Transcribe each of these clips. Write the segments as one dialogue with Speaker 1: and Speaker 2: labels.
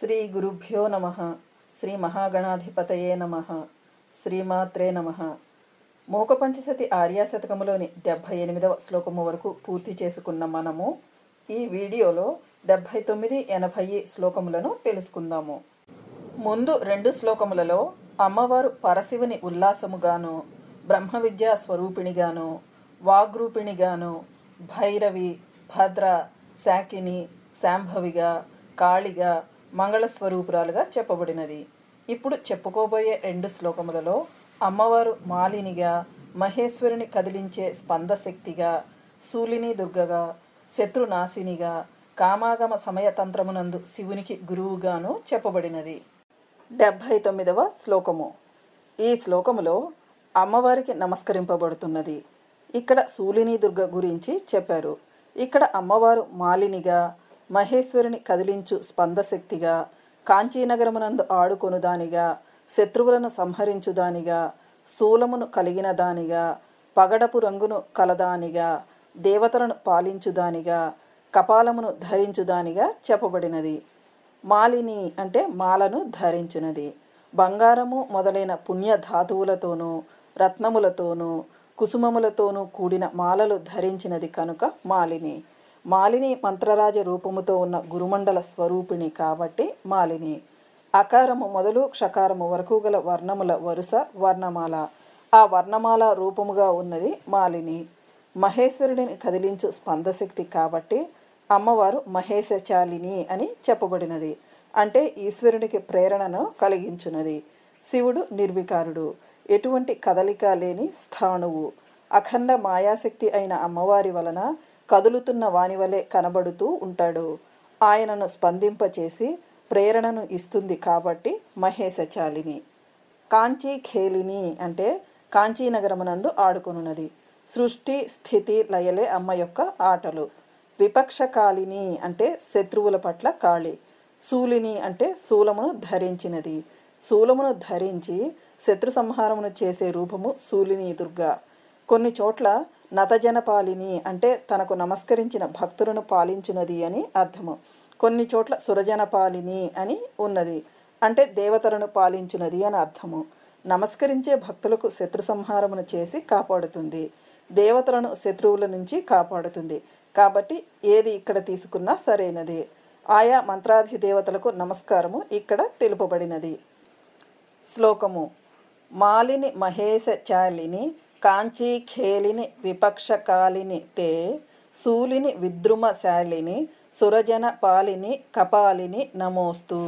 Speaker 1: శ్రీ గురుభ్యో నమః. శ్రీ మహాగణాధిపతయే నమః. శ్రీమాత్రే నమః. మూక పంచశతి ఆర్యాశతకములోని 78వ శ్లోకము వరకు పూర్తి చేసుకున్న మనము ఈ వీడియోలో 79, 80 శ్లోకములను తెలుసుకుందాము. ముందు 2 శ్లోకములలో అమ్మవారు పరశివుని ఉల్లాసముగాను, బ్రహ్మ విద్యా స్వరూపిణిగాను, వాగ్రూపిణిగాను, భైరవి, భద్ర, శాకిని, శాంభవిగా, కాళిగా, మంగళస్వరూపురాలుగా చెప్పబడినది. ఇప్పుడు చెప్పుకోబోయే 2 శ్లోకములలో అమ్మవారు మాలినిగా, మహేశ్వరుని కదిలించే స్పందశక్తిగా, శూలిని దుర్గగా, శత్రునాశినిగా, కామాగమ సమయతంత్రమునందు శివునికి గురువుగాను చెప్పబడినది. 79వ శ్లోకము. ఈ శ్లోకములో అమ్మవారికి నమస్కరింపబడుతున్నది. ఇక్కడ శూలిని దుర్గ గురించి చెప్పారు. ఇక్కడ అమ్మవారు మాలినిగా, మహేశ్వరుని కదిలించు స్పందశక్తిగా, కాంచీనగరమునందు ఆడుకొనుదానిగా, శత్రువులను సంహరించుదానిగా, శూలమును కలిగిన దానిగా, పగడపు రంగును కలదానిగా, దేవతలను పాలించుదానిగా, కపాలమును ధరించుదానిగా చెప్పబడినది. మాలిని అంటే మాలను ధరించునది. బంగారము మొదలైన పుణ్యధాతువులతోనూ, రత్నములతోనూ, కుసుమములతోనూ కూడిన మాలలు ధరించినది కనుక మాలిని. మాలిని మంత్రరాజ రూపముతో ఉన్న గురుమండల స్వరూపిణి కాబట్టి మాలిని. అకారము మొదలు క్షకారము వరకు గల వర్ణముల వరుస వర్ణమాల. ఆ వర్ణమాల రూపముగా ఉన్నది మాలిని. మహేశ్వరుడిని కదిలించు స్పందశక్తి కాబట్టి అమ్మవారు మహేశచాలిని అని చెప్పబడినది. అంటే ఈశ్వరునికి ప్రేరణను కలిగించున్నది. శివుడు నిర్వికారుడు, ఎటువంటి కదలిక లేని స్థాణువు. అఖండ మాయాశక్తి అయిన అమ్మవారి వలన కదులుతున్న వాని వలె కనబడుతూ ఉంటాడు. ఆయనను స్పందింపచేసి ప్రేరణను ఇస్తుంది కాబట్టి మహేశచాలిని. కాంచీ ఖేలిని అంటే కాంచీనగరమునందు ఆడుకొనున్నది. సృష్టి స్థితి లయలే అమ్మ యొక్క ఆటలు. విపక్షకాలిని అంటే శత్రువుల పట్ల కాళి. శూలిని అంటే శూలమును ధరించినది. శూలమును ధరించి శత్రు సంహారమును చేసే రూపము శూలిని దుర్గా. కొన్ని చోట్ల నతజనపాలిని అంటే తనకు నమస్కరించిన భక్తులను పాలించున్నది అని అర్థము. కొన్ని చోట్ల సురజనపాలిని అని ఉన్నది, అంటే దేవతలను పాలించున్నది అని అర్థము. నమస్కరించే భక్తులకు శత్రు సంహారమును చేసి కాపాడుతుంది, దేవతలను శత్రువుల నుంచి కాపాడుతుంది. కాబట్టి ఏది ఇక్కడ తీసుకున్నా సరైనది. ఆయా మంత్రాధిదేవతలకు నమస్కారము ఇక్కడ తెలుపబడినది. శ్లోకము. మాలిని మహేశచాలిని కాంచీ ఖేలిని విపక్షకాలిని తే శూలిని విద్రుమశాలిని సురజన పాలిని కపాలిని నమోస్తు.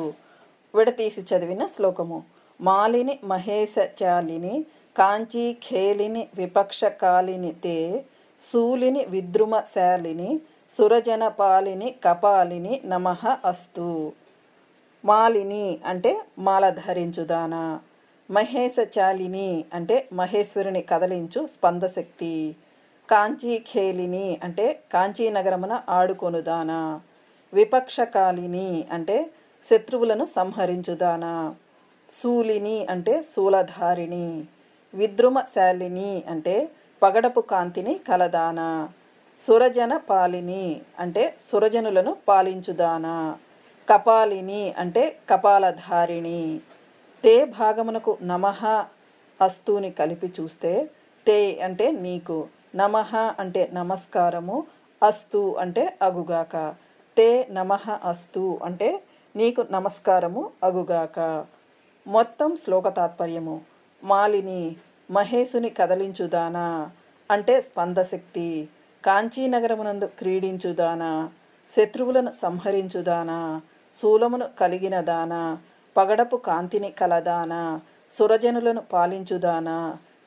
Speaker 1: విడతీసి చదివిన శ్లోకము. మాలిని మహేశచాలిని కాంచీ ఖేలిని విపక్షకాలిని తే శూలిని విద్రుమశాలిని సురజన పాలిని కపాలిని నమః అస్తు. మాలిని అంటే మాల ధరించుదానా. మహేశచాలిని అంటే మహేశ్వరుని కదలించు స్పందశక్తి. కాంచీ ఖేలిని అంటే కాంచీనగరమున ఆడుకొనుదానా. విపక్షకాలిని అంటే శత్రువులను సంహరించుదానా. శూలిని అంటే శూలధారిణి. విద్రుమశాలిని అంటే పగడపు కాంతిని కలదానా. సురజన పాలిని అంటే సురజనులను పాలించుదానా. కపాలిని అంటే కపాలధారిణి. తే భాగమునకు నమః అస్తుని కలిపి చూస్తే తే అంటే నీకు, నమః అంటే నమస్కారము, అస్తు అంటే అగుగాక. తే నమః అస్తు అంటే నీకు నమస్కారము అగుగాక. మొత్తం శ్లోక తాత్పర్యము. మాలిని మహేశుని కదలించుదానా అంటే స్పందశక్తి. కాంచీనగరమునందు క్రీడించుదానా. శత్రువులను సంహరించుదానా. శూలమును కలిగిన దానా. పగడపు కాంతిని కలదానా. సురజనులను పాలించుదానా.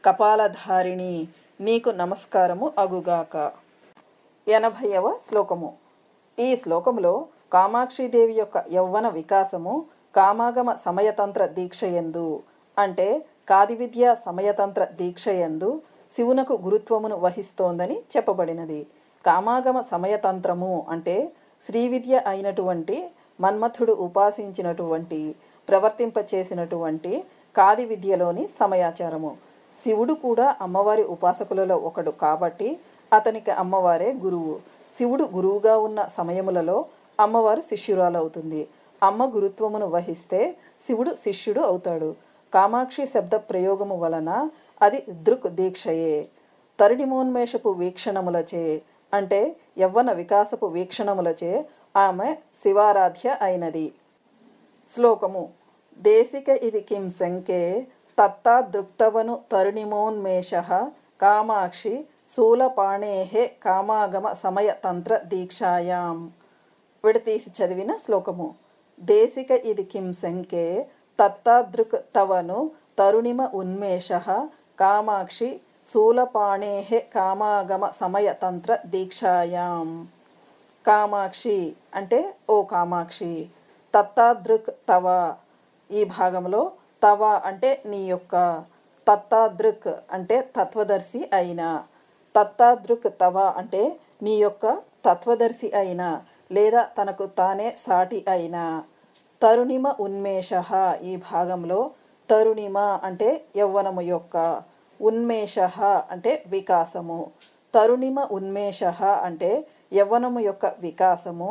Speaker 1: కపాలధారిణి నీకు నమస్కారము అగుగాక. 80వ శ్లోకము. ఈ శ్లోకములో కామాక్షిదేవి యొక్క యౌవన వికాసము కామాగమ సమయతంత్ర దీక్షయందు అంటే కాదివిద్యా సమయతంత్ర దీక్షయందు శివునకు గురుత్వమును వహిస్తోందని చెప్పబడినది. కామాగమ సమయతంత్రము అంటే శ్రీవిద్య అయినటువంటి మన్మథుడు ఉపాసించినటువంటి, ప్రవర్తింపచేసినటువంటి కాది విద్యలోని సమయాచారము. శివుడు కూడా అమ్మవారి ఉపాసకులలో ఒకడు కాబట్టి అతనికి అమ్మవారే గురువు. శివుడు గురువుగా ఉన్న సమయములలో అమ్మవారు శిష్యురాలవుతుంది. అమ్మ గురుత్వమును వహిస్తే శివుడు శిష్యుడు అవుతాడు. కామాక్షి శబ్ద ప్రయోగము వలన అది దృక్ దీక్షయే. తరుణిమోన్మేషపు వీక్షణములచే అంటే యవ్వన వికాసపు వీక్షణములచే ఆమె శివారాధ్య అయినది. శ్లోకము. దేశిక ఇది కిం శంకే తత్తాదృక్తవను తరుణిమోన్మేషః కామాక్షి శూలపాణేః కామాగమ సమయ తంత్ర దీక్షాయాం. విడతీసి చదివిన శ్లోకము. దేశిక ఇది కిం శంకే తత్తాదృక్ తవను తరుణిమ ఉన్మేషః కామాక్షి శూలపాణేః కామాగమ సమయ తంత్ర దీక్షాయాం. కామాక్షి అంటే ఓ కామాక్షి, తత్తాదృక్ తవ ఈ భాగంలో తవ అంటే నీ యొక్క, తత్తాదృక్ అంటే తత్వదర్శి అయిన, తత్తాదృక్ తవ అంటే నీ యొక్క తత్వదర్శి అయిన లేదా తనకు తానే సాటి అయిన. తరుణిమ ఉన్మేషః ఈ భాగంలో తరుణిమ అంటే యవ్వనము యొక్క, ఉన్మేషః అంటే వికాసము. తరుణిమ ఉన్మేషః అంటే యవ్వనము యొక్క వికాసము.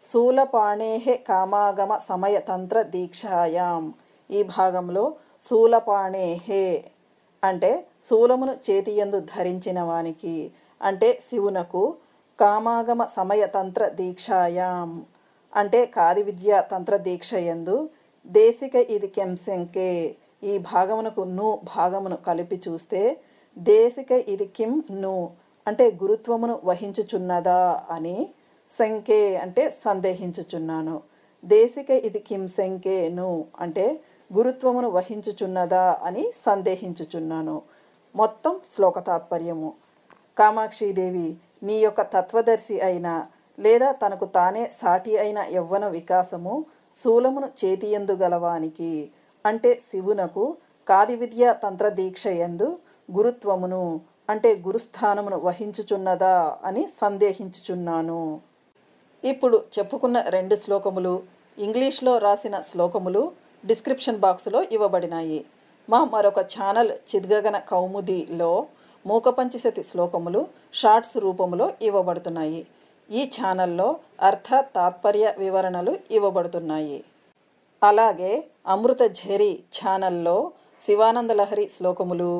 Speaker 1: శూలపాణేః కామాగమ సమయ తంత్ర దీక్షాయాం ఈ భాగంలో శూలపాణేః అంటే శూలమును చేతియందు ధరించిన వానికి అంటే శివునకు, కామాగమ సమయ తంత్ర దీక్షాయాం అంటే కాది విద్యా తంత్ర దీక్షయందు, దేశిక ఇది కెంశంకే ఈ భాగమునకు ను భాగమును కలిపి చూస్తే దేశిక ఇది కిం ను అంటే గురుత్వమును వహించుచున్నదా అని, శంకే అంటే సందేహించుచున్నాను, దేశిక ఇది కిం శంకే ను అంటే గురుత్వమును వహించుచున్నదా అని సందేహించుచున్నాను. మొత్తం శ్లోక తాత్పర్యము. కామాక్షీదేవి నీ యొక్క తత్వదర్శి అయిన లేదా తనకు తానే సాటి అయిన యవ్వన వికాసము శూలమును చేతియందు గలవానికి అంటే శివునకు కాది విద్యా తంత్ర దీక్షయందు గురుత్వమును అంటే గురుస్థానమును వహించుచున్నదా అని సందేహించుచున్నాను. ఇప్పుడు చెప్పుకున్న 2 శ్లోకములు ఇంగ్లీష్లో రాసిన శ్లోకములు డిస్క్రిప్షన్ బాక్సులో ఇవ్వబడినాయి. మా మరొక ఛానల్ చిద్గగన కౌముదిలో మూకపంచశతి శ్లోకములు షార్ట్స్ రూపములో ఇవ్వబడుతున్నాయి. ఈ ఛానల్లో అర్థ తాత్పర్య వివరణలు ఇవ్వబడుతున్నాయి. అలాగే అమృత ఝరి ఛానల్లో శివానందలహరి శ్లోకములు,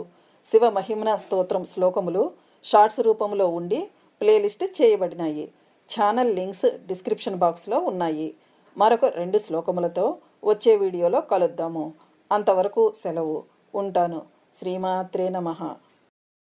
Speaker 1: శివ మహిమన స్తోత్రం శ్లోకములు షార్ట్స్ రూపంలో ఉండి ప్లేలిస్ట్ చేయబడినాయి. ఛానల్ లింక్స్ డిస్క్రిప్షన్ బాక్స్లో ఉన్నాయి. మరొక 2 శ్లోకములతో వచ్చే వీడియోలో కలుద్దాము. అంతవరకు సెలవు. ఉంటాను. శ్రీమాత్రే నమః.